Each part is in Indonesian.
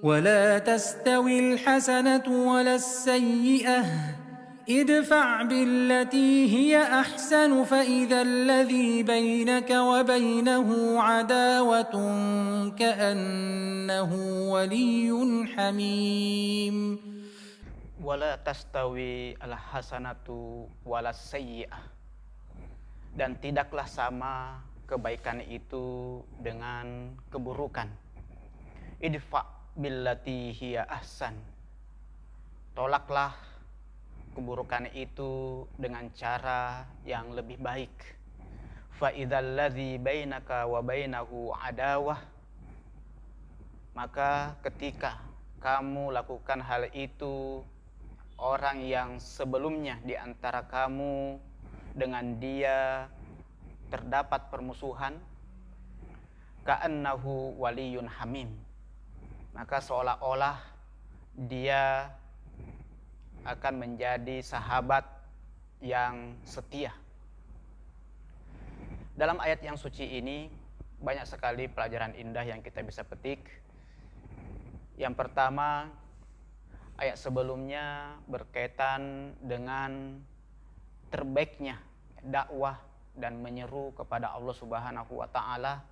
ولا تستوي الحسنة ولا السيئة ادفع بالتي هي أحسن فإذا الذي بينك وبينه عداوة كأنه ولي حميم. Wala tastawi al-hasanatu walas sayyi'ah, dan tidaklah sama kebaikan itu dengan keburukan. Idfa billati hiya ahsan, tolaklah keburukan itu dengan cara yang lebih baik. Fa idzal ladzi bainaka wa bainahu adawah, maka ketika kamu lakukan hal itu, orang yang sebelumnya di antara kamu dengan dia terdapat permusuhan, ka'annahu waliyun hamim, maka seolah-olah dia akan menjadi sahabat yang setia. Dalam ayat yang suci ini banyak sekali pelajaran indah yang kita bisa petik. Yang pertama, ayat sebelumnya berkaitan dengan terbaiknya dakwah dan menyeru kepada Allah Subhanahu wa taala,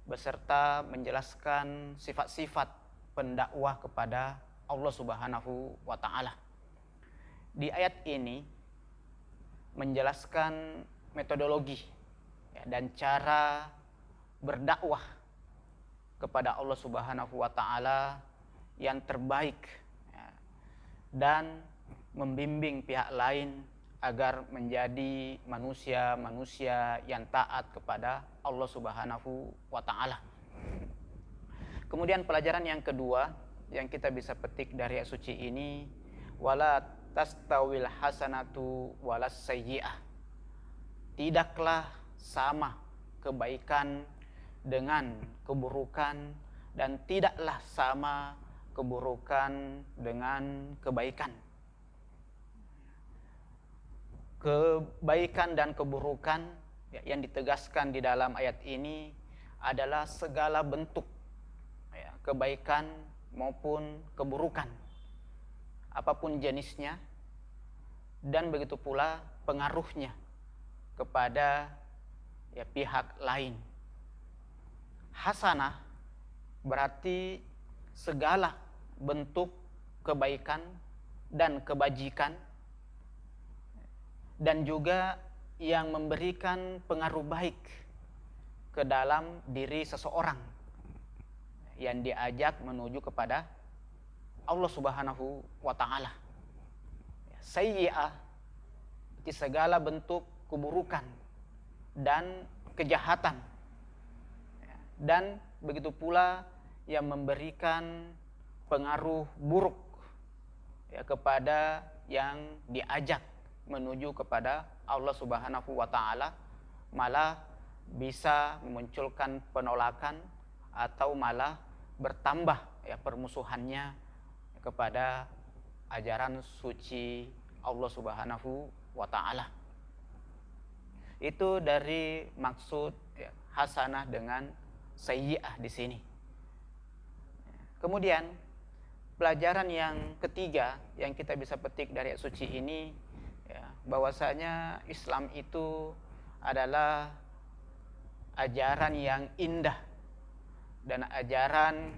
beserta menjelaskan sifat-sifat pendakwah kepada Allah Subhanahu wa taala. Di ayat ini menjelaskan metodologi dan cara berdakwah kepada Allah Subhanahu wa taala yang terbaik, dan membimbing pihak lain agar menjadi manusia-manusia yang taat kepada Allah Subhanahu wa taala. Kemudian pelajaran yang kedua yang kita bisa petik dari ayat suci ini, wala tastawil hasanatu walas sayyi'ah, tidaklah sama kebaikan dengan keburukan, dan tidaklah sama keburukan dengan kebaikan. Kebaikan dan keburukan yang ditegaskan di dalam ayat ini adalah segala bentuk kebaikan maupun keburukan, apapun jenisnya, dan begitu pula pengaruhnya kepada pihak lain. Hasanah berarti segala bentuk kebaikan dan kebajikan, dan juga yang memberikan pengaruh baik ke dalam diri seseorang yang diajak menuju kepada Allah Subhanahu wa taala. Sayyi'ah itu segala bentuk keburukan dan kejahatan, dan begitu pula yang memberikan pengaruh buruk kepada yang diajak menuju kepada Allah Subhanahu wa taala, malah bisa memunculkan penolakan atau malah bertambah permusuhannya kepada ajaran suci Allah Subhanahu wa taala. Itu dari maksud hasanah dengan sayyi'ah di sini. Kemudian pelajaran yang ketiga yang kita bisa petik dari ayat suci ini, bahwasanya Islam itu adalah ajaran yang indah dan ajaran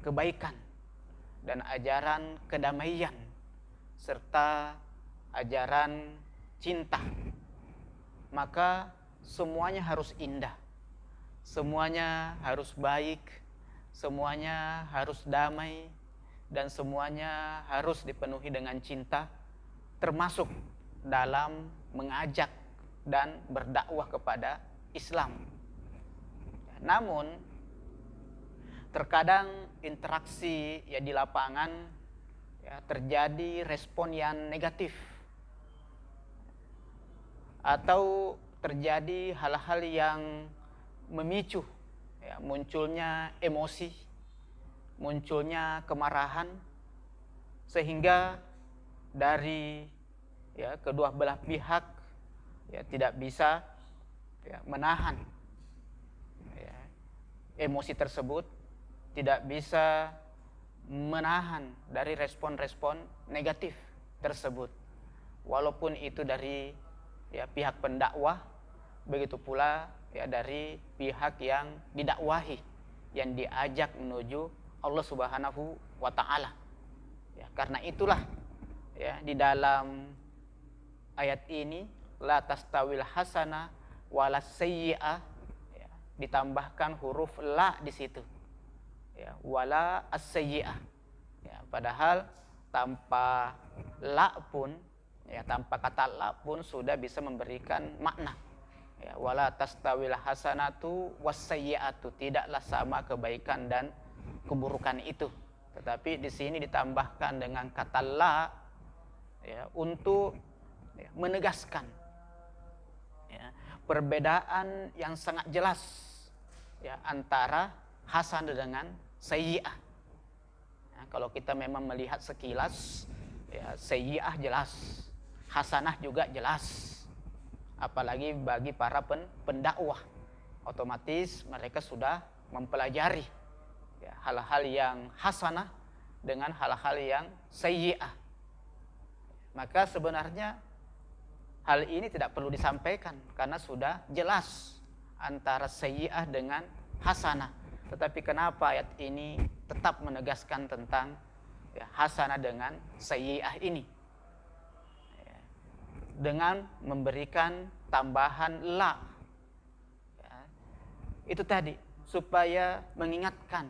kebaikan dan ajaran kedamaian serta ajaran cinta. Maka semuanya harus indah, semuanya harus baik, semuanya harus damai, dan semuanya harus dipenuhi dengan cinta, termasuk dalam mengajak dan berdakwah kepada Islam. Namun terkadang interaksi di lapangan terjadi respon yang negatif, atau terjadi hal-hal yang memicu munculnya emosi, munculnya kemarahan, sehingga dari kedua belah pihak tidak bisa menahan emosi tersebut, tidak bisa menahan dari respon-respon negatif tersebut, walaupun itu dari ya pihak pendakwah, begitu pula ya dari pihak yang didakwahi, yang diajak menuju Allah Subhanahu wa taala. Ya, karena itulah ya di dalam ayat ini la tastawil hasana wala sayyi'ah, ya, ditambahkan huruf la di situ. Ya, wala as-sayyi'ah. Ya, padahal tanpa la pun, ya, tanpa kata la pun sudah bisa memberikan makna. Ya, wala tastawil hasanatu was-sayyi'atu, tidaklah sama kebaikan dan keburukan itu. Tetapi di sini ditambahkan dengan kata la, ya, untuk ya, menegaskan ya, perbedaan yang sangat jelas ya, antara hasanah dengan sayyi'ah. Ya, kalau kita memang melihat sekilas, ya, sayyi'ah jelas, hasanah juga jelas. Apalagi bagi para pendakwah, otomatis mereka sudah mempelajari ya, hal-hal yang hasanah dengan hal-hal yang sayyi'ah. Maka sebenarnya hal ini tidak perlu disampaikan karena sudah jelas antara sayyi'ah dengan hasanah. Tetapi kenapa ayat ini tetap menegaskan tentang ya, hasanah dengan sayyi'ah ini? Ya, dengan memberikan tambahan la. Ya, itu tadi supaya mengingatkan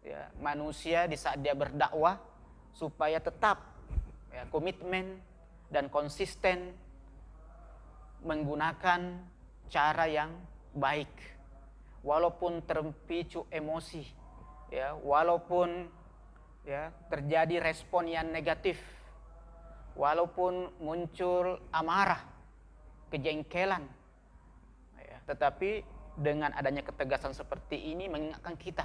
ya, manusia di saat dia berdakwah supaya tetap ya, komitmen dan konsisten menggunakan cara yang baik. Walaupun terpicu emosi, ya, walaupun ya, terjadi respon yang negatif, walaupun muncul amarah, kejengkelan, ya, tetapi dengan adanya ketegasan seperti ini mengingatkan kita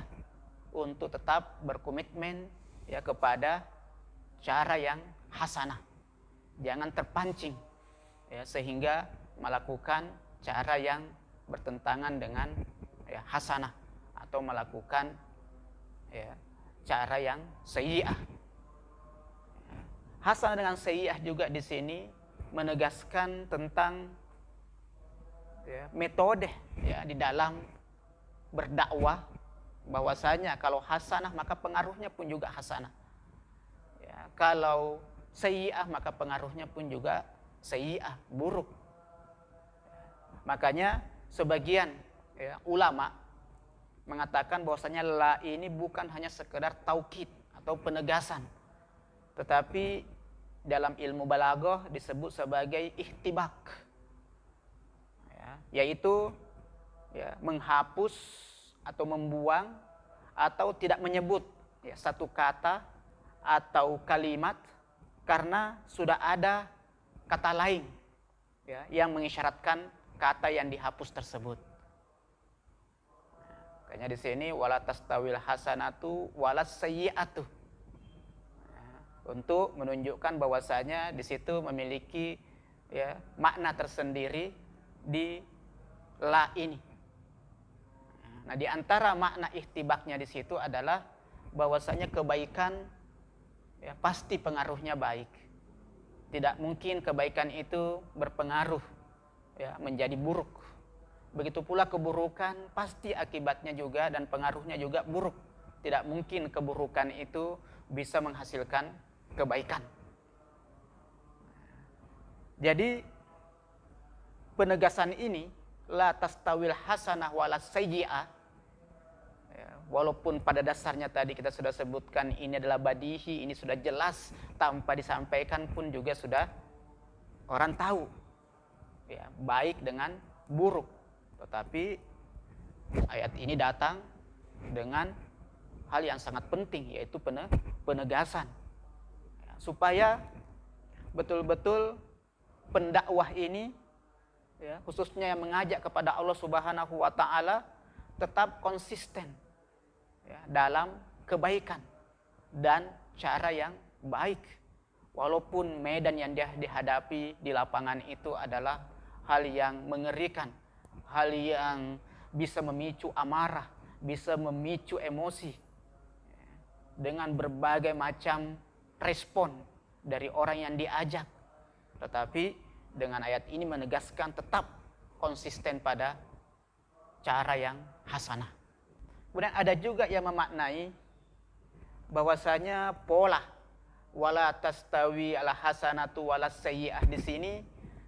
untuk tetap berkomitmen ya, kepada cara yang hasanah, jangan terpancing ya, sehingga melakukan cara yang bertentangan dengan ya, hasanah atau melakukan ya, cara yang sayyi'ah. Hasanah dengan sayyi'ah juga di sini menegaskan tentang ya, metode ya, di dalam berdakwah, bahwasanya kalau hasanah maka pengaruhnya pun juga hasanah. Ya, kalau sayyi'ah maka pengaruhnya pun juga sayyi'ah, buruk. Makanya sebagian ya, ulama mengatakan bahwasanya la ini bukan hanya sekedar taukid atau penegasan, tetapi dalam ilmu balaghah disebut sebagai ihtibak, ya, yaitu ya, menghapus atau membuang atau tidak menyebut ya, satu kata atau kalimat karena sudah ada kata lain ya, yang mengisyaratkan kata yang dihapus tersebut. Makanya di sini wala tastawil hasanatu walas sayyi'atu, untuk menunjukkan bahwasanya di situ memiliki ya, makna tersendiri di la ini. Nah, di antara makna ihtibaknya di situ adalah bahwasanya kebaikan ya, pasti pengaruhnya baik. Tidak mungkin kebaikan itu berpengaruh ya, menjadi buruk. Begitu pula keburukan pasti akibatnya juga dan pengaruhnya juga buruk. Tidak mungkin keburukan itu bisa menghasilkan kebaikan. Jadi penegasan ini la tastawil hasanah wala sayyi'ah, ya, walaupun pada dasarnya tadi kita sudah sebutkan ini adalah badihi, ini sudah jelas, tanpa disampaikan pun juga sudah orang tahu ya, baik dengan buruk. Tetapi ayat ini datang dengan hal yang sangat penting, yaitu penegasan ya, supaya betul-betul pendakwah ini ya, khususnya yang mengajak kepada Allah Subhanahu wa taala tetap konsisten ya, dalam kebaikan dan cara yang baik, walaupun medan yang dia dihadapi di lapangan itu adalah hal yang mengerikan, hal yang bisa memicu amarah, bisa memicu emosi. dengan berbagai macam respon dari orang yang diajak. Tetapi dengan ayat ini menegaskan tetap konsisten pada cara yang hasanah. Kemudian ada juga yang memaknai bahwasanya pola wala tastawi ala hasanatu wala sayyi'ah di sini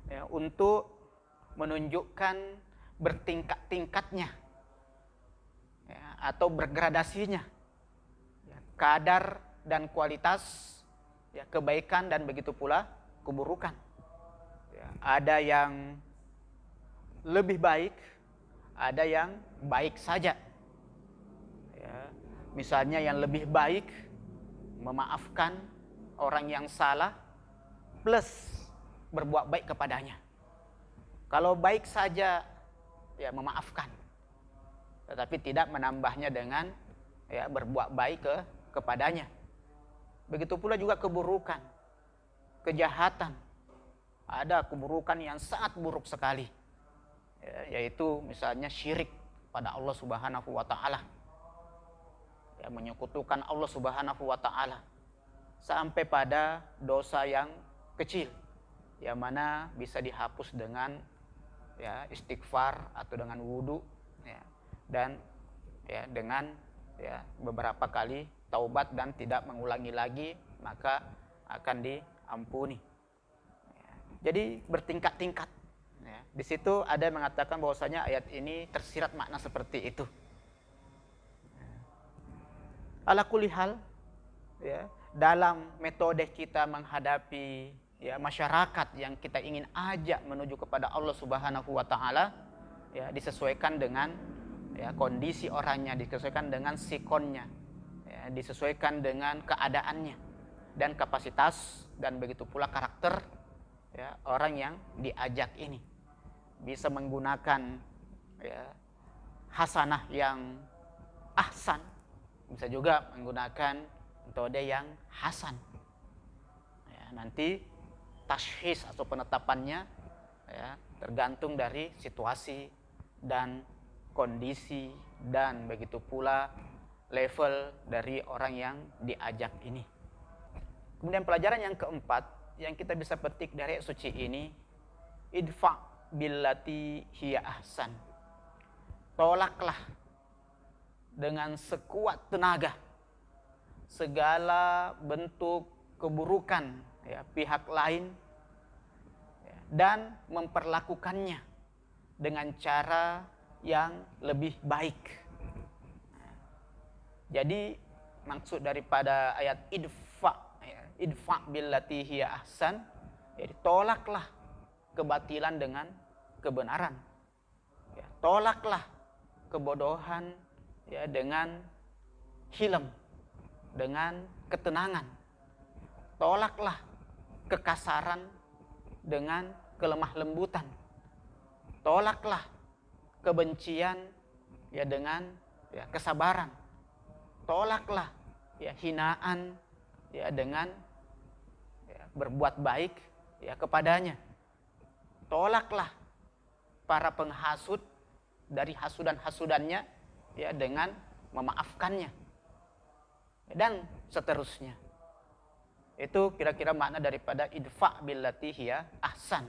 ya, untuk menunjukkan bertingkat-tingkatnya ya, atau bergradasinya ya, kadar dan kualitas ya, kebaikan dan begitu pula keburukan. Ya, ada yang lebih baik, ada yang baik saja. Ya, misalnya yang lebih baik memaafkan orang yang salah plus berbuat baik kepadanya. Kalau baik saja ya memaafkan, tetapi tidak menambahnya dengan ya berbuat baik kepadanya. Begitu pula juga keburukan, kejahatan. Ada keburukan yang sangat buruk sekali, ya, yaitu misalnya syirik pada Allah Subhanahu wa taala. Ya, menyekutukan Allah Subhanahu wa taala sampai pada dosa yang kecil yang mana bisa dihapus dengan ya istighfar atau dengan wudu ya, dan ya dengan ya beberapa kali taubat dan tidak mengulangi lagi, maka akan diampuni. Ya, jadi bertingkat-tingkat. Ya, di situ ada yang mengatakan bahwasanya ayat ini tersirat makna seperti itu. Ala kulli hal, ya, dalam metode kita menghadapi ya masyarakat yang kita ingin ajak menuju kepada Allah Subhanahu wa taala, ya disesuaikan dengan ya kondisi orangnya, disesuaikan dengan sikonnya, ya, disesuaikan dengan keadaannya dan kapasitas dan begitu pula karakter ya orang yang diajak ini. Bisa menggunakan ya hasanah yang ahsan, bisa juga menggunakan metode yang hasan. Ya, nanti tashkhis atau penetapannya ya, tergantung dari situasi dan kondisi dan begitu pula level dari orang yang diajak ini. Kemudian pelajaran yang keempat yang kita bisa petik dari ayat suci ini, idfa' billati hiya ahsan. Tolaklah dengan sekuat tenaga segala bentuk keburukan ya, pihak lain ya, dan memperlakukannya dengan cara yang lebih baik. Jadi maksud daripada ayat idfa billati hiya ahsan, jadi tolaklah kebatilan dengan kebenaran. Ya, tolaklah kebodohan ya dengan hilm, dengan ketenangan. Tolaklah kekasaran dengan kelemah lembutan. Tolaklah kebencian ya dengan ya kesabaran. Tolaklah ya hinaan ya dengan ya, berbuat baik ya kepadanya. Tolaklah para penghasut dari hasudan-hasudannya ya dengan memaafkannya. Dan seterusnya. Itu kira-kira makna daripada idfa' billati hiya ahsan.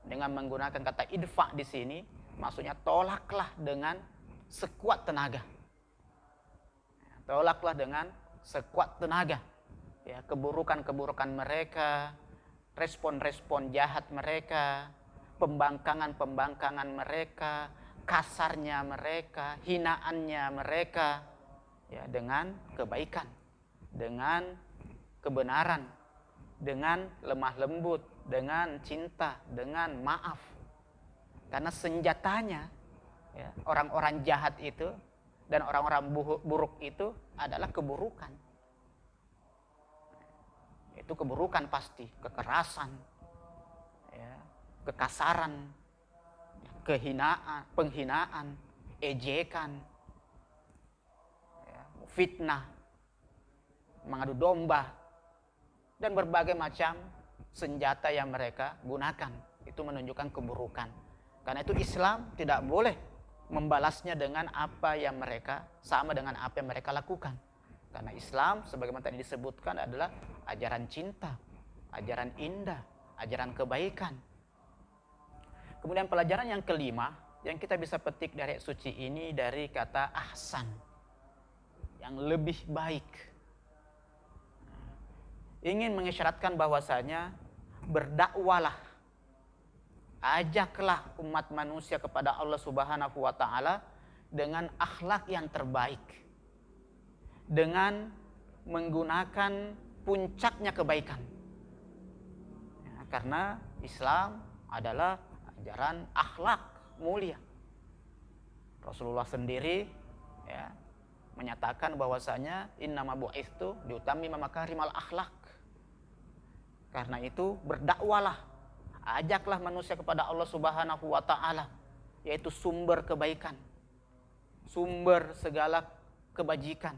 Dengan menggunakan kata idfa' di sini, maksudnya tolaklah dengan sekuat tenaga. Tolaklah dengan sekuat tenaga. Ya, keburukan-keburukan mereka, respon-respon jahat mereka, pembangkangan-pembangkangan mereka, kasarnya mereka, hinaannya mereka, ya dengan kebaikan, dengan kebenaran, dengan lemah lembut, dengan cinta, dengan maaf. Karena senjatanya ya, orang-orang jahat itu dan orang-orang buruk itu adalah keburukan. Itu keburukan pasti, kekerasan, ya, kekasaran, kehinaan, penghinaan, ejekan, ya, fitnah, mengadu domba, dan berbagai macam senjata yang mereka gunakan. Itu menunjukkan keburukan. Karena itu Islam tidak boleh membalasnya dengan apa yang mereka sama dengan apa yang mereka lakukan. Karena Islam sebagaimana tadi disebutkan adalah ajaran cinta, ajaran indah, ajaran kebaikan. Kemudian pelajaran yang kelima yang kita bisa petik dari ayat suci ini dari kata ahsan, yang lebih baik. Ingin mengisyaratkan bahwasanya berdakwalah, ajaklah umat manusia kepada Allah Subhanahu wa taala dengan akhlak yang terbaik, dengan menggunakan puncaknya kebaikan. Ya, karena Islam adalah ajaran akhlak mulia. Rasulullah sendiri ya menyatakan bahwasanya innama bu'itsu liutammima makarimal akhlak. Karena itu berdakwalah, ajaklah manusia kepada Allah Subhanahu wa taala, yaitu sumber kebaikan, sumber segala kebajikan,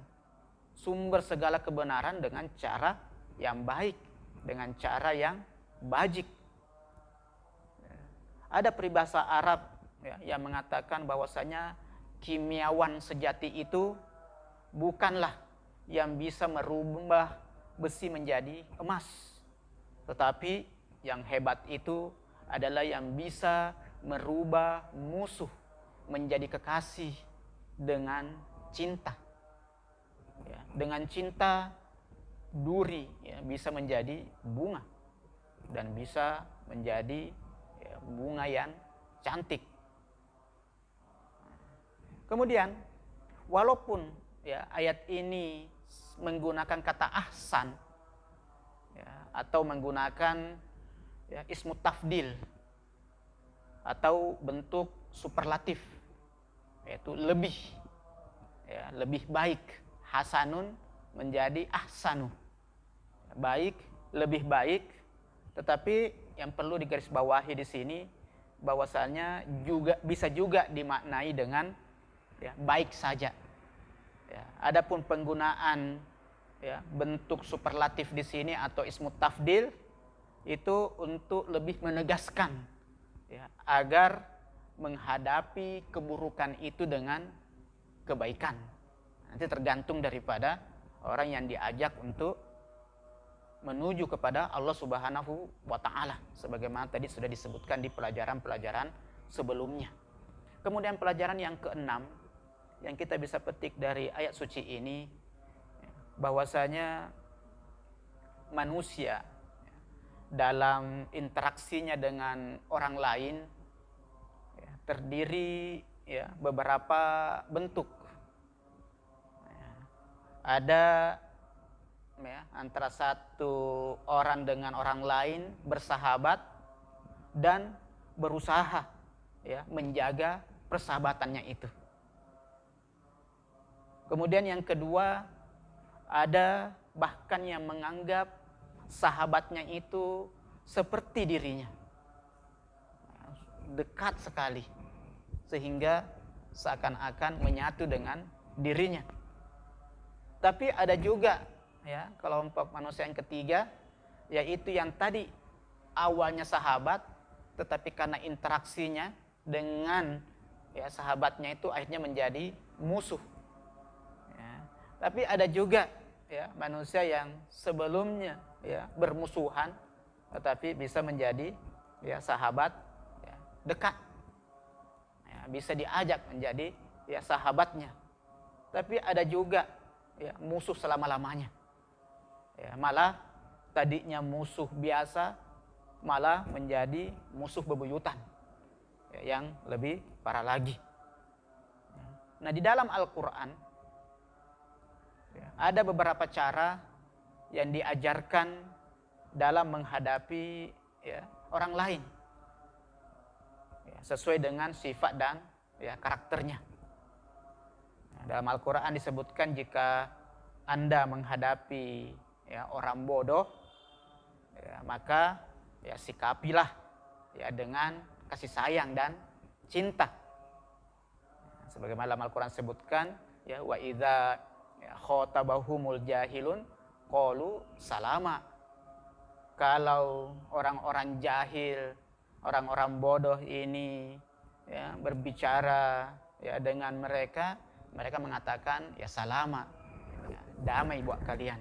sumber segala kebenaran dengan cara yang baik, dengan cara yang bajik. Ada peribahasa Arab ya, yang mengatakan bahwasanya kimiawan sejati itu bukanlah yang bisa merubah besi menjadi emas, tetapi yang hebat itu adalah yang bisa merubah musuh menjadi kekasih dengan cinta. Ya, dengan cinta duri ya, bisa menjadi bunga dan bisa menjadi ya, bunga yang cantik. Kemudian walaupun ya, ayat ini menggunakan kata ahsan ya, atau menggunakan ya, ismu tafdil atau bentuk superlatif, yaitu lebih ya, lebih baik. Hasanun menjadi ahsanu, baik, lebih baik. Tetapi yang perlu digarisbawahi di sini bahwasanya juga bisa juga dimaknai dengan ya, baik saja. Ya, adapun penggunaan ya, bentuk superlatif di sini atau ismu tafdil itu untuk lebih menegaskan ya, agar menghadapi keburukan itu dengan kebaikan. Nanti tergantung daripada orang yang diajak untuk menuju kepada Allah Subhanahu wa taala sebagaimana tadi sudah disebutkan di pelajaran-pelajaran sebelumnya. Kemudian pelajaran yang keenam yang kita bisa petik dari ayat suci ini bahwasanya manusia dalam interaksinya dengan orang lain ya, terdiri ya, beberapa bentuk. Ya, ada ya, antara satu orang dengan orang lain bersahabat dan berusaha ya, menjaga persahabatannya itu. Kemudian yang kedua, ada bahkan yang menganggap sahabatnya itu seperti dirinya, dekat sekali, sehingga seakan-akan menyatu dengan dirinya. Tapi ada juga ya kelompok manusia yang ketiga, yaitu yang tadi awalnya sahabat, tetapi karena interaksinya dengan ya sahabatnya itu akhirnya menjadi musuh. Ya. Tapi ada juga ya manusia yang sebelumnya ya bermusuhan, tetapi bisa menjadi ya sahabat ya, dekat, ya, bisa diajak menjadi ya sahabatnya. Tapi ada juga ya musuh selama-lamanya, ya, malah tadinya musuh biasa malah menjadi musuh bebuyutan ya, yang lebih parah lagi. Nah di dalam Al-Quran ya, ada beberapa cara yang diajarkan dalam menghadapi ya, orang lain ya, sesuai dengan sifat dan ya, karakternya. Nah, dalam Al-Quran disebutkan jika Anda menghadapi ya, orang bodoh ya, maka ya, sikapilah ya, dengan kasih sayang dan cinta. Nah, sebagaimana dalam Al-Quran disebutkan ya, wa idza khotabahumul jahilun qalu salama. Kalau orang-orang jahil, orang-orang bodoh ini ya, berbicara ya, dengan mereka, mereka mengatakan ya salama, ya, damai buat kalian,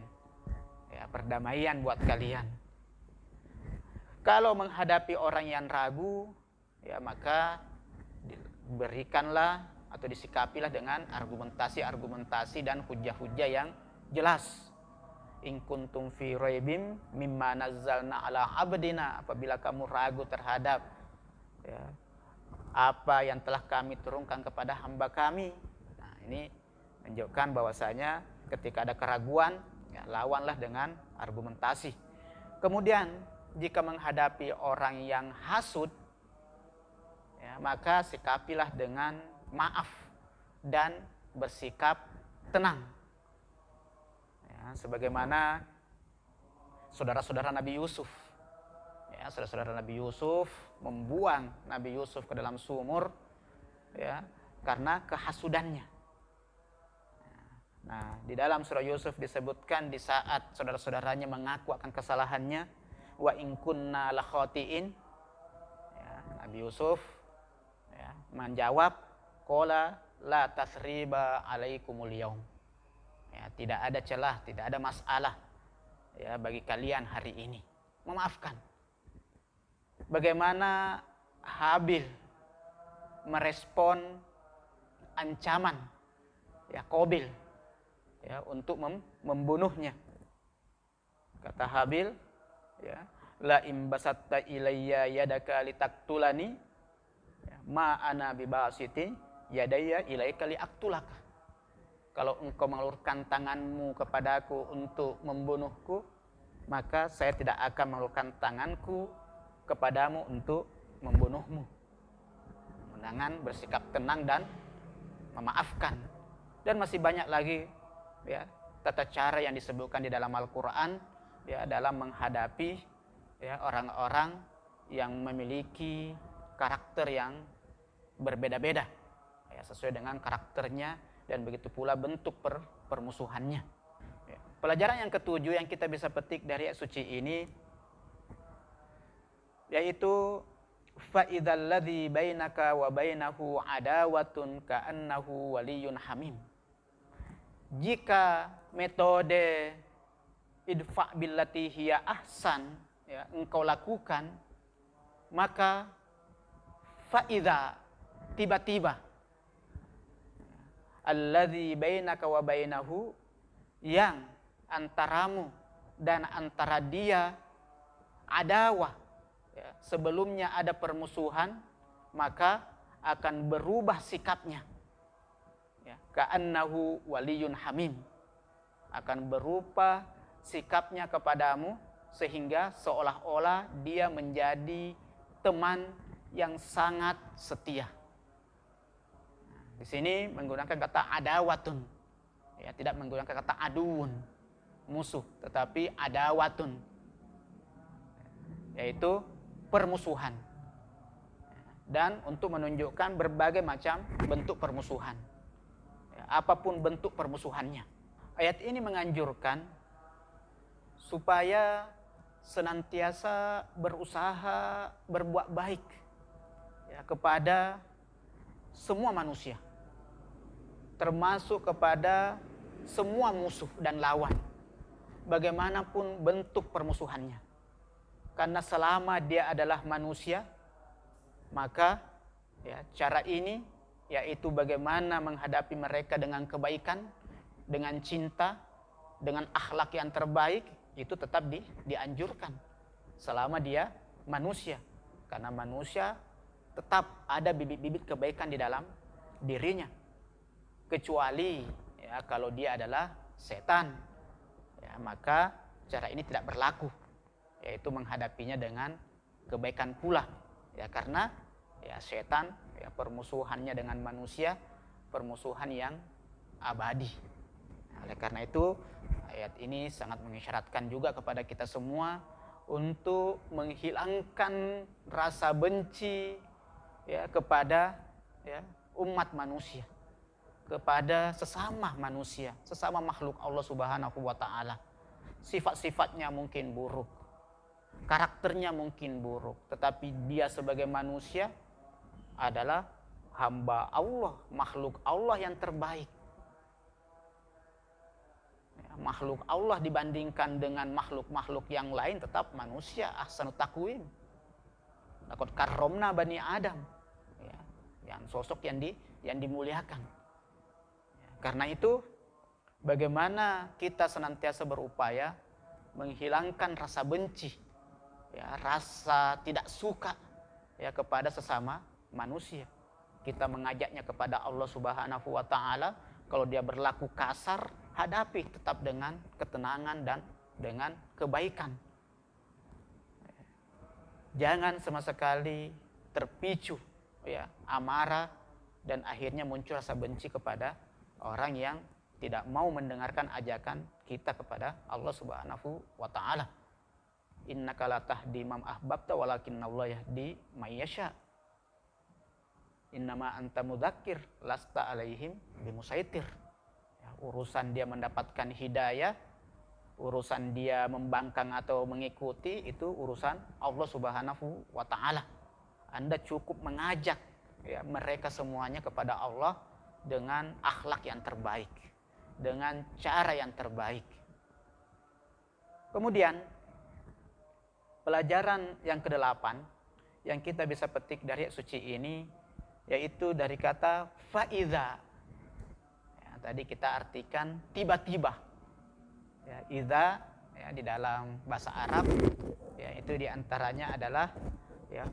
ya, perdamaian buat kalian. Kalau menghadapi orang yang ragu, ya maka berikanlah atau disikapilah dengan argumentasi dan hujah-hujah yang jelas. In kuntum fi raibim mimma nazzalna ala abdina, apabila kamu ragu terhadap, ya, apa yang telah kami turunkan kepada hamba kami. Nah, ini menunjukkan bahwasanya ketika ada keraguan, ya, lawanlah dengan argumentasi. Kemudian jika menghadapi orang yang hasud, ya, maka sikapilah dengan maaf dan bersikap tenang. Ya, sebagaimana saudara-saudara Nabi Yusuf. Ya, saudara-saudara Nabi Yusuf membuang Nabi Yusuf ke dalam sumur, ya, karena kehasudannya. Nah, di dalam surah Yusuf disebutkan di saat saudara-saudaranya mengaku akan kesalahannya, wa in kunna la khotiin, ya, Nabi Yusuf, ya, menjawab, qala la tasriba alaikumul yaum, ya, tidak ada celah, tidak ada masalah, ya, bagi kalian hari ini, memaafkan. Bagaimana Habil merespon ancaman, ya, Qabil, ya, untuk membunuhnya. Kata Habil, ya, la imbasatta ilayya yadaka litaktulani, ya, ma ana bibasiti yadayya ilaika liaktulaka. Kalau engkau mengulurkan tanganmu kepadaku untuk membunuhku, maka saya tidak akan mengulurkan tanganku kepadamu untuk membunuhmu. Dengan bersikap tenang dan memaafkan. Dan masih banyak lagi, ya, tata cara yang disebutkan di dalam Al-Quran, ya, dalam menghadapi, ya, orang-orang yang memiliki karakter yang berbeda-beda, ya, sesuai dengan karakternya dan begitu pula bentuk permusuhannya. Ya. Pelajaran yang ketujuh yang kita bisa petik dari ayat suci ini, yaitu fa idzal ladzi bainaka wa bainahu adawatun ka'annahu waliyyun hamim. Jika metode idfa billati hiya ahsan, ya, engkau lakukan, maka faidha, tiba-tiba, alladzi bainaka wa bainahu, yang antaramu dan antara dia adawah, ya, sebelumnya ada permusuhan, maka akan berubah sikapnya, ya, ka'annahu waliyun hamim, akan berupa sikapnya kepadamu sehingga seolah-olah dia menjadi teman yang sangat setia. Nah, di sini menggunakan kata adawatun, ya, tidak menggunakan kata aduun, musuh, tetapi adawatun, yaitu permusuhan. Dan untuk menunjukkan berbagai macam bentuk permusuhan, ya, apapun bentuk permusuhannya. Ayat ini menganjurkan supaya senantiasa berusaha berbuat baik, ya, kepada semua manusia, termasuk kepada semua musuh dan lawan, bagaimanapun bentuk permusuhannya. Karena selama dia adalah manusia, maka, ya, cara ini, yaitu bagaimana menghadapi mereka dengan kebaikan, dengan cinta, dengan akhlak yang terbaik, itu tetap dianjurkan selama dia manusia. Karena manusia tetap ada bibit-bibit kebaikan di dalam dirinya. Kecuali, ya, kalau dia adalah setan, ya, maka cara ini tidak berlaku, yaitu menghadapinya dengan kebaikan pula, ya, karena, ya, setan, ya, permusuhannya dengan manusia permusuhan yang abadi. Nah, oleh karena itu ayat ini sangat mengisyaratkan juga kepada kita semua untuk menghilangkan rasa benci, ya, kepada, ya, umat manusia, kepada sesama manusia, sesama makhluk Allah Subhanahu wa taala. Sifat-sifatnya mungkin buruk, karakternya mungkin buruk, tetapi dia sebagai manusia adalah hamba Allah, makhluk Allah yang terbaik. makhluk Allah dibandingkan dengan makhluk-makhluk yang lain tetap manusia ahsanut taqwim. Laqad karramna bani Adam. Ya, yang sosok yang dimuliakan. Ya, karena itu bagaimana kita senantiasa berupaya menghilangkan rasa benci, ya, rasa tidak suka, ya, kepada sesama manusia. Kita mengajaknya kepada Allah Subhanahu wa taala, kalau dia berlaku kasar, hadapi tetap dengan ketenangan dan dengan kebaikan. Jangan sama sekali terpicu, ya, amarah dan akhirnya muncul rasa benci kepada orang yang tidak mau mendengarkan ajakan kita kepada Allah Subhanahu wa taala. Innaka la tahdi man ahbabta walakinnallaha yahdi may yasha. Innama anta mudzakir lasta alaihim bimusaitir. Ya, urusan dia mendapatkan hidayah, urusan dia membangkang atau mengikuti itu urusan Allah Subhanahu wa taala. Anda cukup mengajak, ya, mereka semuanya kepada Allah dengan akhlak yang terbaik, dengan cara yang terbaik. Kemudian pelajaran yang ke-8 yang kita bisa petik dari ayat suci ini yaitu dari kata faiza. Ya, tadi kita artikan tiba-tiba. Ya, iza, ya, di dalam bahasa Arab, ya, itu diantaranya adalah, ya,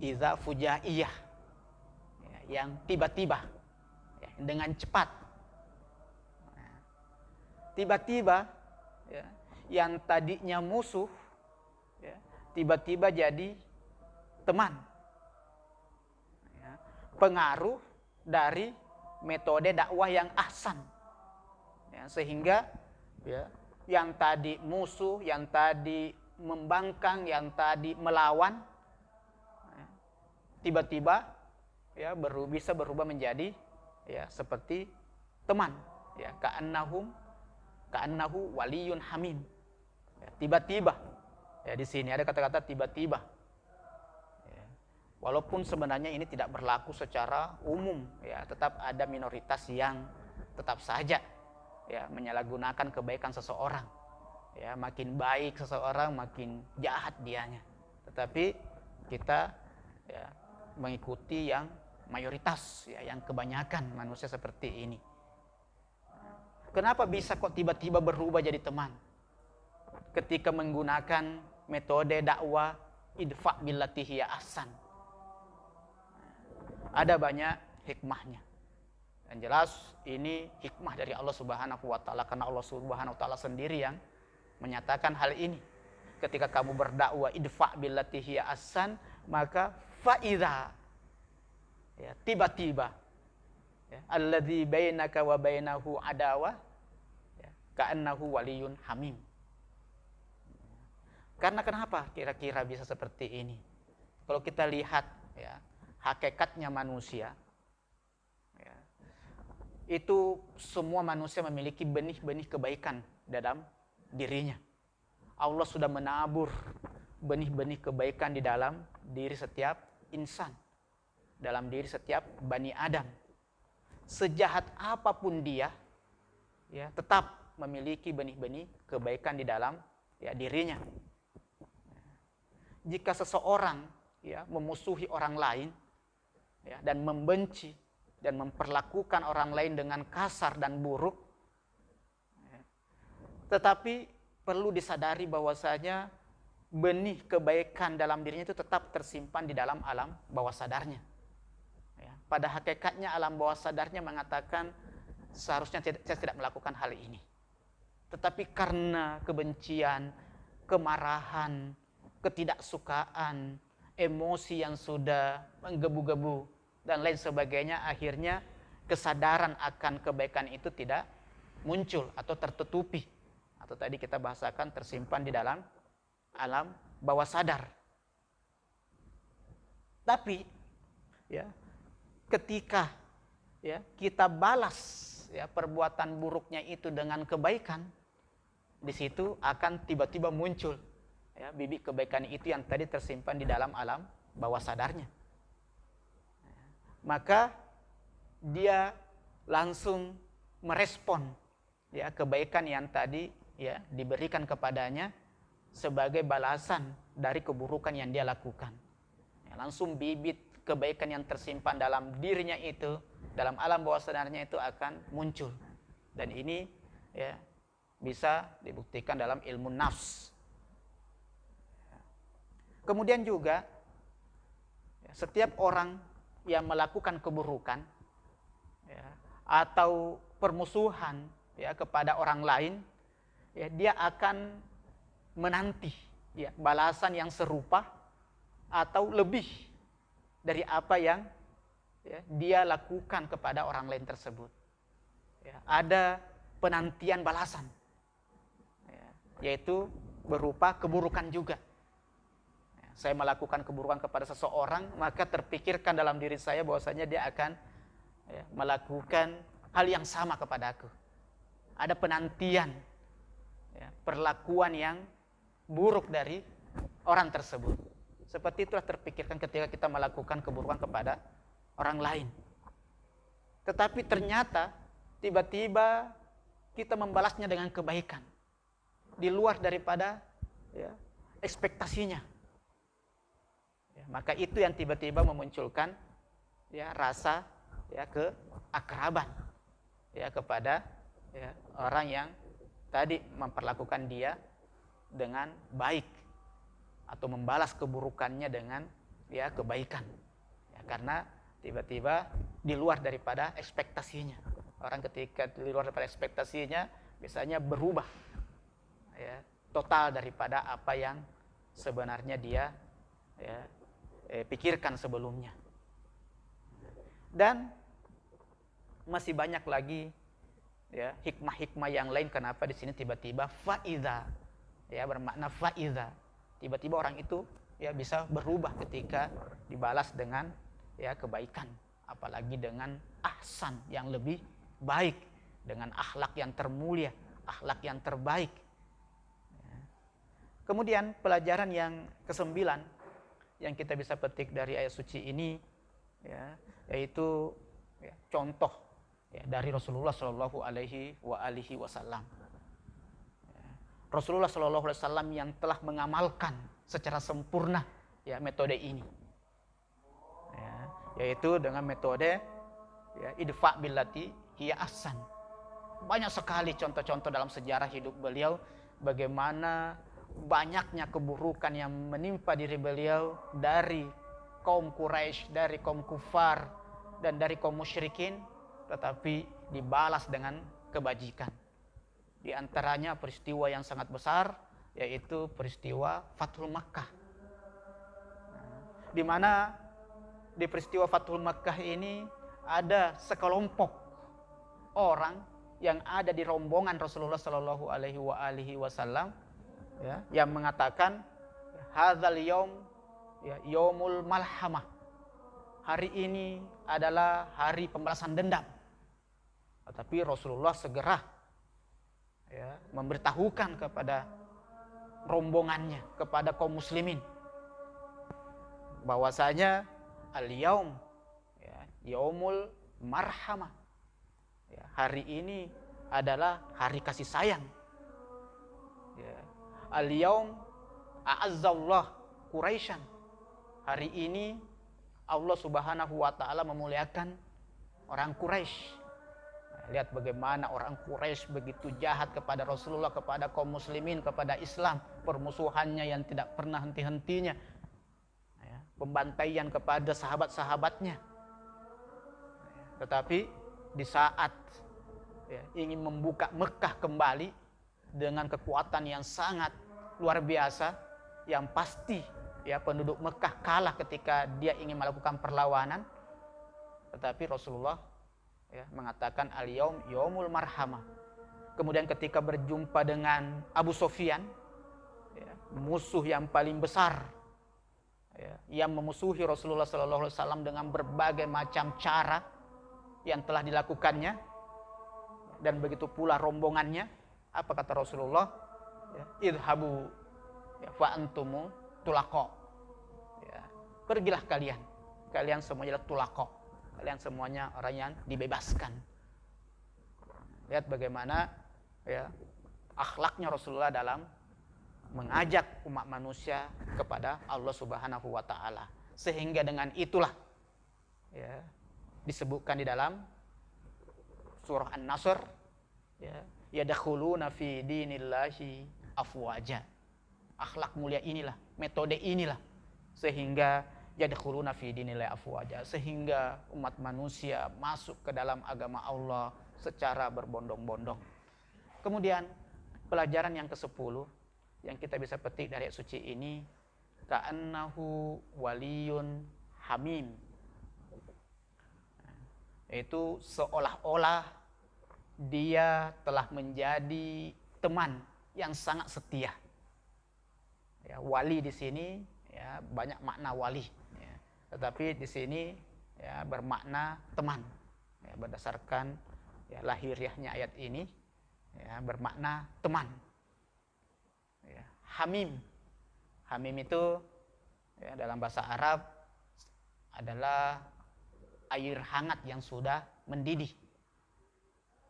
iza fujaiyah, ya, yang tiba-tiba, ya, dengan cepat. Nah, tiba-tiba, ya, yang tadinya musuh, ya, tiba-tiba jadi teman. Ya, pengaruh dari metode dakwah yang ahsan, ya, sehingga, ya, yang tadi musuh, yang tadi membangkang, yang tadi melawan, ya, tiba-tiba, ya, bisa berubah menjadi, ya, seperti teman, ya, ka'annahu waliyun hamim. Ya, tiba-tiba, ya, di sini ada kata-kata tiba-tiba. Ya, walaupun sebenarnya ini tidak berlaku secara umum, ya, tetap ada minoritas yang tetap saja, ya, menyalahgunakan kebaikan seseorang. Ya, makin baik seseorang, makin jahat dianya. Tetapi kita, ya, mengikuti yang mayoritas, ya, yang kebanyakan manusia seperti ini. Kenapa bisa kok tiba-tiba berubah jadi teman? Ketika menggunakan metode dakwah idfa billati hiya ahsan. Ada banyak hikmahnya. Dan jelas ini hikmah dari Allah Subhanahu wa taala, karena Allah Subhanahu wa taala sendiri yang menyatakan hal ini. Ketika kamu berdakwah idfa billati hiya ahsan, maka faiza, ya, tiba-tiba, ya, alladzi bainaka wa bainahu adawah, ya, ka'annahu waliyun hamim. Karena kenapa kira-kira bisa seperti ini? Kalau kita lihat, ya, hakikatnya manusia, ya, itu semua manusia memiliki benih-benih kebaikan dalam dirinya. Allah sudah menabur benih-benih kebaikan di dalam diri setiap insan, dalam diri setiap Bani Adam. Sejahat apapun dia, ya, tetap memiliki benih-benih kebaikan di dalam, ya, dirinya. Jika seseorang, ya, memusuhi orang lain, ya, dan membenci dan memperlakukan orang lain dengan kasar dan buruk, ya, tetapi perlu disadari bahwasanya benih kebaikan dalam dirinya itu tetap tersimpan di dalam alam bawah sadarnya. Ya, pada hakikatnya alam bawah sadarnya mengatakan seharusnya saya tidak melakukan hal ini. Tetapi karena kebencian, kemarahan, ketidaksukaan, emosi yang sudah menggebu-gebu dan lain sebagainya, akhirnya kesadaran akan kebaikan itu tidak muncul atau tertutupi, atau tadi kita bahasakan tersimpan di dalam alam bawah sadar. Tapi, ya, ketika, ya, kita balas, ya, perbuatan buruknya itu dengan kebaikan, di situ akan tiba-tiba muncul, ya, bibit kebaikan itu yang tadi tersimpan di dalam alam bawah sadarnya. Maka dia langsung merespon ya kebaikan yang tadi ya diberikan kepadanya sebagai balasan dari keburukan yang dia lakukan. Ya, langsung bibit kebaikan yang tersimpan dalam dirinya itu, dalam alam bawah sadarnya itu akan muncul. Dan ini ya bisa dibuktikan dalam ilmu nafs. Kemudian juga setiap orang yang melakukan keburukan ya, atau permusuhan ya kepada orang lain, ya, dia akan menanti ya balasan yang serupa atau lebih dari apa yang ya, dia lakukan kepada orang lain tersebut. Ya, ada penantian balasan, ya, yaitu berupa keburukan juga. Saya melakukan keburukan kepada seseorang, maka terpikirkan dalam diri saya bahwasanya dia akan ya, melakukan hal yang sama kepada aku. Ada penantian ya, perlakuan yang buruk dari orang tersebut. Seperti itulah terpikirkan ketika kita melakukan keburukan kepada orang lain. Tetapi ternyata tiba-tiba kita membalasnya dengan kebaikan di luar daripada ya, ekspektasinya. Ya, maka itu yang tiba-tiba memunculkan ya rasa ya keakraban ya kepada ya, orang yang tadi memperlakukan dia dengan baik atau membalas keburukannya dengan ya kebaikan. Ya, karena tiba-tiba di luar daripada ekspektasinya. Orang ketika di luar daripada ekspektasinya biasanya berubah ya total daripada apa yang sebenarnya dia ya pikirkan sebelumnya. Dan masih banyak lagi ya hikmah-hikmah yang lain kenapa di sini tiba-tiba faiza ya bermakna faiza. Tiba-tiba orang itu ya bisa berubah ketika dibalas dengan ya kebaikan, apalagi dengan ahsan yang lebih baik, dengan akhlak yang termulia, akhlak yang terbaik. Kemudian pelajaran yang ke-9 yang kita bisa petik dari ayat suci ini ya, yaitu ya, contoh ya, dari Rasulullah Shallallahu Alaihi Wasallam. Rasulullah Shallallahu Alaihi Wasallam yang telah mengamalkan secara sempurna ya metode ini, ya, yaitu dengan metode ya, idfa billati hiya ahsan. Banyak sekali contoh-contoh dalam sejarah hidup beliau bagaimana banyaknya keburukan yang menimpa diri beliau dari kaum Quraisy, dari kaum kufar, dan dari kaum musyrikin, tetapi dibalas dengan kebajikan. Di antaranya peristiwa yang sangat besar, yaitu peristiwa Fathul Makkah. Di mana di peristiwa Fathul Makkah ini ada sekelompok orang yang ada di rombongan Rasulullah Shallallahu Alaihi Wasallam ya, yang mengatakan hadzal yaum ya yaumul malhamah. Hari ini adalah hari pembalasan dendam. Tetapi Rasulullah segera ya, memberitahukan kepada rombongannya, kepada kaum muslimin bahwasanya al-yaum ya, yaumul marhamah. Ya, hari ini adalah hari kasih sayang. Ya, al-yaum a'azzallah Quraisyan. Hari ini Allah Subhanahu wa taala memuliakan orang Quraisy. Nah, lihat bagaimana orang Quraisy begitu jahat kepada Rasulullah, kepada kaum muslimin, kepada Islam, permusuhannya yang tidak pernah henti-hentinya. Ya, pembantaian kepada sahabat-sahabatnya. Tetapi di saat ya, ingin membuka Mekah kembali dengan kekuatan yang sangat luar biasa, yang pasti ya penduduk Mekah kalah ketika dia ingin melakukan perlawanan, tetapi Rasulullah ya, mengatakan al-yaum yaumul marhamah. Kemudian ketika berjumpa dengan Abu Sufyan ya, musuh yang paling besar ya, yang memusuhi Rasulullah SAW dengan berbagai macam cara yang telah dilakukannya, dan begitu pula rombongannya, apa kata Rasulullah? Ya, idhabu ya, fa antumu tulaqo. Ya, pergilah kalian. Kalian semuanya adalah tulaqo. Kalian semuanya orang yang dibebaskan. Lihat bagaimana ya akhlaknya Rasulullah dalam mengajak umat manusia kepada Allah Subhanahu wa taala. Sehingga dengan itulah ya disebutkan di dalam surah An-Nasr ya yadkhuluna fi dinillahi afwaja. Akhlak mulia inilah, metode inilah sehingga yadkhuluna fi dinillahi afwaja, sehingga umat manusia masuk ke dalam agama Allah secara berbondong-bondong. Kemudian pelajaran yang ke-10 yang kita bisa petik dari ayat suci ini, ka'annahu waliyun hamim. Itu seolah-olah dia telah menjadi teman yang sangat setia. Ya, wali di sini ya banyak makna wali, ya. Tetapi di sini ya bermakna teman. Ya, berdasarkan ya, lahiriahnya ayat ini ya bermakna teman. Ya, hamim. Hamim itu ya, dalam bahasa Arab adalah air hangat yang sudah mendidih.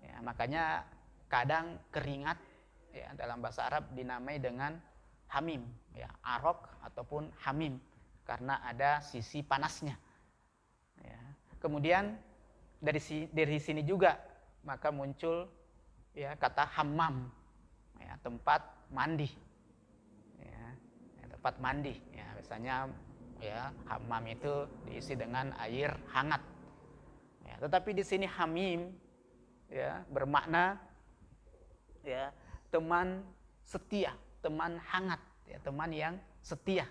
Ya, makanya kadang keringat ya, dalam bahasa Arab dinamai dengan hamim, ya, arok ataupun hamim, karena ada sisi panasnya. Ya. Kemudian dari sini juga maka muncul ya kata hammam, ya, tempat mandi. Ya, tempat mandi. Ya, biasanya ya hammam itu diisi dengan air hangat. Ya, tetapi di sini hamim ya bermakna ya teman setia, teman hangat, ya, teman yang setia.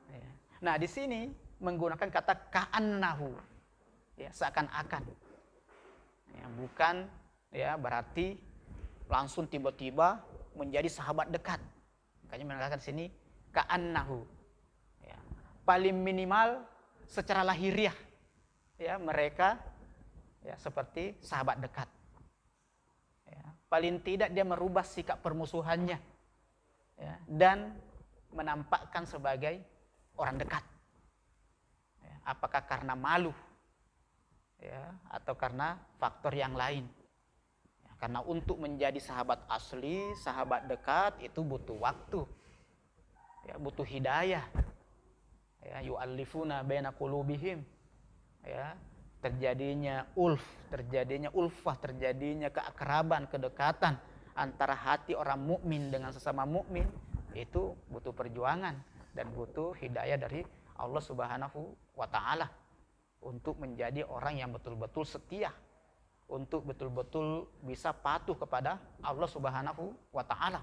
Ya. Nah di sini menggunakan kata ka'annahu, ya seakan-akan, ya, bukan ya berarti langsung tiba-tiba menjadi sahabat dekat. Makanya mengatakan di sini ka'annahu, ya, paling minimal secara lahiriah, ya mereka ya seperti sahabat dekat. Ya, paling tidak dia merubah sikap permusuhannya ya, dan menampakkan sebagai orang dekat. Ya, apakah karena malu ya, atau karena faktor yang lain? Ya, karena untuk menjadi sahabat asli, sahabat dekat itu butuh waktu, ya, butuh hidayah. Ya, yu'allifuna baina qulubihim. Ya, terjadinya terjadinya ulfah, terjadinya keakraban, kedekatan antara hati orang mukmin dengan sesama mukmin itu butuh perjuangan dan butuh hidayah dari Allah Subhanahu wa taala untuk menjadi orang yang betul-betul setia, untuk betul-betul bisa patuh kepada Allah Subhanahu wa taala.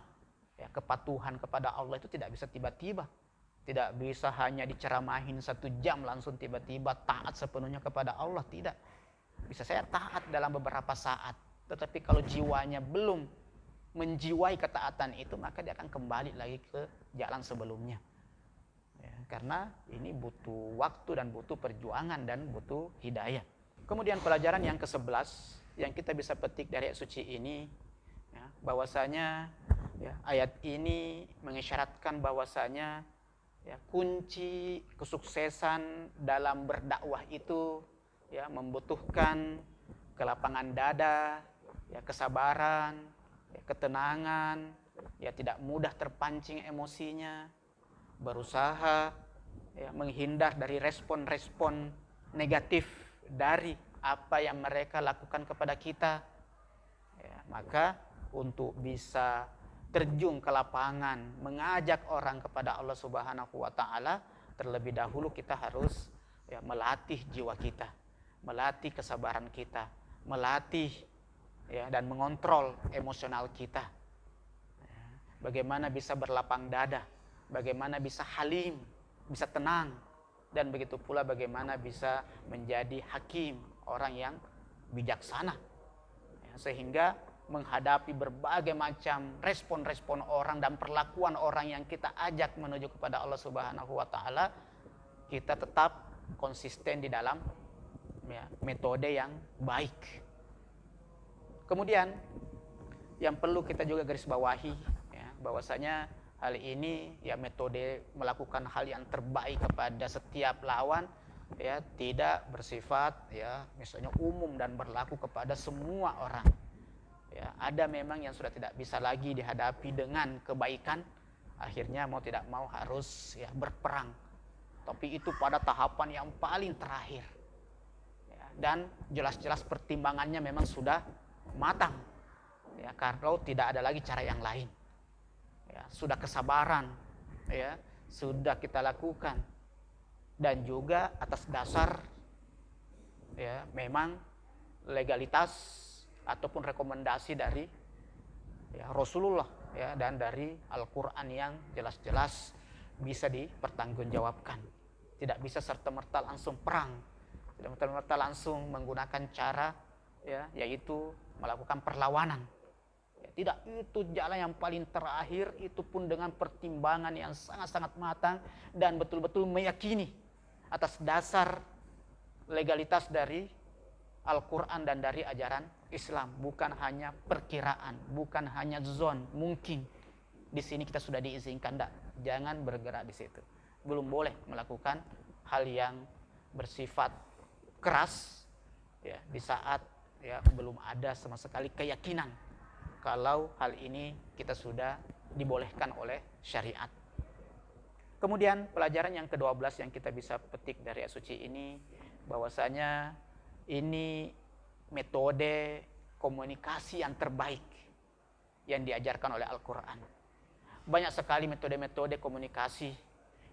Ya, kepatuhan kepada Allah itu tidak bisa tiba-tiba. Tidak bisa hanya diceramahin 1 jam langsung tiba-tiba taat sepenuhnya kepada Allah, tidak. Bisa saya taat dalam beberapa saat, tetapi kalau jiwanya belum menjiwai ketaatan itu, maka dia akan kembali lagi ke jalan sebelumnya. Ya, karena ini butuh waktu dan butuh perjuangan dan butuh hidayah. Kemudian pelajaran yang ke-11 yang kita bisa petik dari ayat suci ini, ya, bahwasanya ya, ayat ini mengisyaratkan bahwasanya ya, kunci kesuksesan dalam berdakwah itu ya membutuhkan kelapangan dada, ya, kesabaran, ya, ketenangan, ya tidak mudah terpancing emosinya, berusaha ya, menghindar dari respon-respon negatif dari apa yang mereka lakukan kepada kita. Ya, maka untuk bisa terjun ke lapangan, mengajak orang kepada Allah Subhanahu wa taala, terlebih dahulu kita harus ya, melatih jiwa kita, melatih kesabaran kita, melatih ya, dan mengontrol emosional kita. Ya, bagaimana bisa berlapang dada, bagaimana bisa halim, bisa tenang, dan begitu pula bagaimana bisa menjadi hakim, orang yang bijaksana. Ya, sehingga menghadapi berbagai macam respon-respon orang dan perlakuan orang yang kita ajak menuju kepada Allah Subhanahu wa taala, kita tetap konsisten di dalam ya, metode yang baik. Kemudian yang perlu kita juga garis bawahi ya, bahwasanya hal ini ya metode melakukan hal yang terbaik kepada setiap lawan ya tidak bersifat ya misalnya umum dan berlaku kepada semua orang. Ya, ada memang yang sudah tidak bisa lagi dihadapi dengan kebaikan, akhirnya mau tidak mau harus ya berperang. Tapi itu pada tahapan yang paling terakhir. Ya, dan jelas-jelas pertimbangannya memang sudah matang. Ya, kalau tidak ada lagi cara yang lain. Ya, sudah kesabaran, ya, sudah kita lakukan. Dan juga atas dasar ya memang legalitas ataupun rekomendasi dari ya, Rasulullah ya, dan dari Al-Quran yang jelas-jelas bisa dipertanggungjawabkan. Tidak bisa serta-merta langsung perang, tidak serta-merta langsung menggunakan cara ya, yaitu melakukan perlawanan. Ya, tidak, itu jalan yang paling terakhir, itu pun dengan pertimbangan yang sangat-sangat matang dan betul-betul meyakini atas dasar legalitas dari Al-Quran dan dari ajaran Islam, bukan hanya perkiraan, bukan hanya zon, mungkin di sini kita sudah diizinkan, jangan bergerak di situ. Belum boleh melakukan hal yang bersifat keras ya, di saat ya belum ada sama sekali keyakinan kalau hal ini kita sudah dibolehkan oleh syariat. Kemudian pelajaran yang ke-12 yang kita bisa petik dari ayat suci ini, bahwasanya ini metode komunikasi yang terbaik yang diajarkan oleh Al-Quran. Banyak sekali metode-metode komunikasi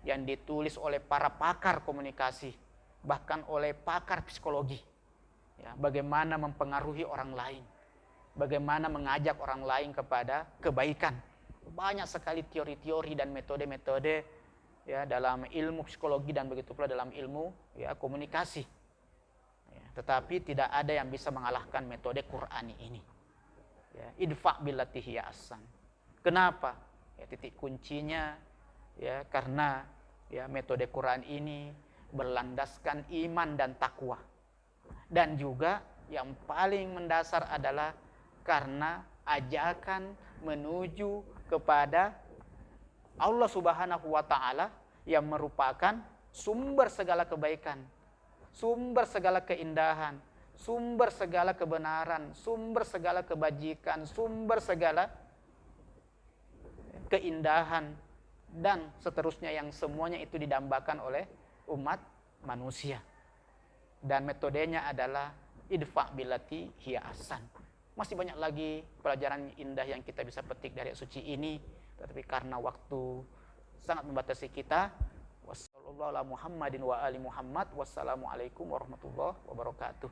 yang ditulis oleh para pakar komunikasi, bahkan oleh pakar psikologi. Ya, bagaimana mempengaruhi orang lain, bagaimana mengajak orang lain kepada kebaikan. Banyak sekali teori-teori dan metode-metode ya dalam ilmu psikologi dan begitu pula dalam ilmu ya komunikasi. Tetapi tidak ada yang bisa mengalahkan metode Qur'ani ini. Ya, idfa' billati hiya ahsan. Kenapa? Ya, titik kuncinya ya karena ya metode Qur'an ini berlandaskan iman dan takwa. Dan juga yang paling mendasar adalah karena ajakan menuju kepada Allah Subhanahu wa taala yang merupakan sumber segala kebaikan, sumber segala keindahan, sumber segala kebenaran, sumber segala kebajikan, sumber segala keindahan, dan seterusnya yang semuanya itu didambakan oleh umat manusia. Dan metodenya adalah idfa' billati hiya ahsan. Masih banyak lagi pelajaran indah yang kita bisa petik dari ayat suci ini, tetapi karena waktu sangat membatasi kita, wassalamualaikum warahmatullahi wabarakatuh.